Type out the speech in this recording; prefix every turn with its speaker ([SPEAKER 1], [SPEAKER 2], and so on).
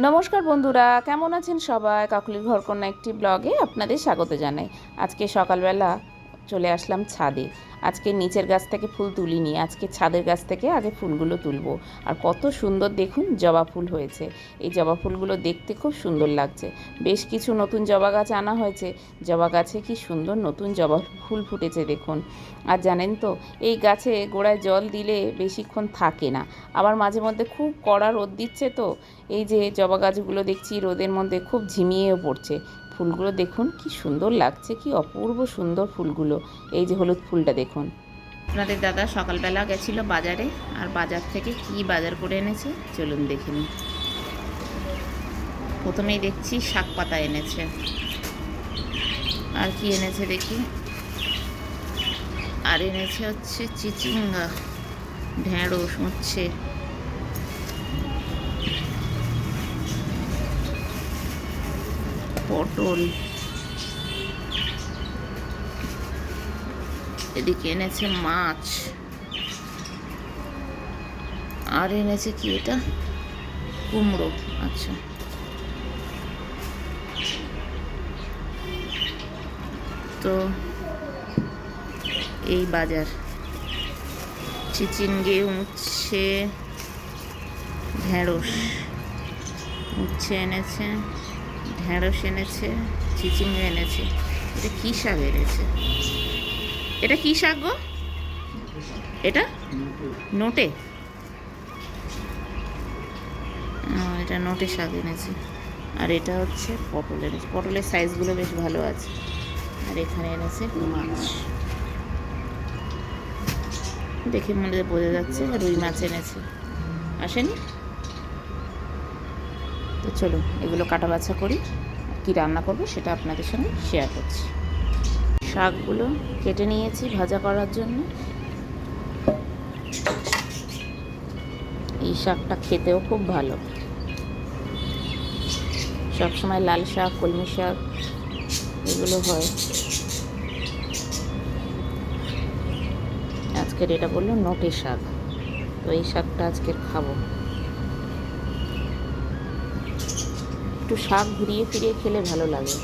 [SPEAKER 1] নমস্কার বন্ধুরা, কেমন আছেন সবাই? কাকুলির ঘরকন্যা একটি ব্লগে আপনাদের স্বাগত জানাই। আজকে সকালবেলা চলে আসলাম ছাদে। আজকে নিচের গাছ থেকে ফুল তুলিনি, আজকে ছাদের গাছ থেকে আগে ফুলগুলো তুলবো। আর কত সুন্দর দেখুন জবা ফুল হয়েছে। এই জবা ফুলগুলো দেখতে খুব সুন্দর লাগছে। বেশ কিছু নতুন জবা গাছ আনা হয়েছে। জবা গাছে কি সুন্দর নতুন জবা ফুল ফুটেছে দেখুন। আর জানেন তো, এই গাছে গোড়ায় জল দিলে বেশিক্ষণ থাকে না, আবার মাঝে মধ্যে খুব কড়া রোদ দিচ্ছে, তো এই যে জবা গাছগুলো দেখছি রোদের মধ্যে খুব ঝিমিয়েও পড়ছে। ফুলগুলো দেখুন কি সুন্দর লাগছে, কি অপূর্ব সুন্দর ফুলগুলো। এই যে হলুদ ফুলটা দেখুন। আপনাদের দাদা সকালবেলা গেছিল বাজারে, আর বাজার থেকে কি বাজার করে এনেছে চলুন দেখে নিই। প্রথমেই দেখছি শাক পাতা এনেছে, আর কি এনেছে দেখি, আর এনেছে হচ্ছে চিচিঙ্গা, ঢেঁড়স, উচ্ছে, পটল, এদিকে এনেছে মাছ, আর এনেছে কি, এটা কুমড়ো। আচ্ছা, তো এই বাজার চিচিঙ্গে, উচ্ছে, ঢেঁড়স, উচ্ছে এনেছে, ঢেঁড়স এনেছে, চিচিঙ্গে এনেছে। এটা কী শাক এনেছে? এটা কী শাক গো? এটা নোটে, এটা নোটে শাক এনেছে। আর এটা হচ্ছে পটল এনেছে, পটলের সাইজগুলো বেশ ভালো আছে। আর এখানে এনেছে মাছ, দেখে মনে বোঝা যাচ্ছে রুই মাছ এনেছে। আসেনি তো, চলো এগুলো কাটা বাছা করি, কি রান্না করবো সেটা আপনাদের সঙ্গে শেয়ার করছি। শাকগুলো কেটে নিয়েছি ভাজা করার জন্য। এই শাকটা খেতেও খুব ভালো। সবসময় লাল শাক, কলমি শাক এগুলো হয়, আজকের এটা বললো নোটে শাক, তো এই শাকটা আজকে খাবো। একটু শাক ঘুরিয়ে ফিরিয়ে খেলে ভালো লাগে।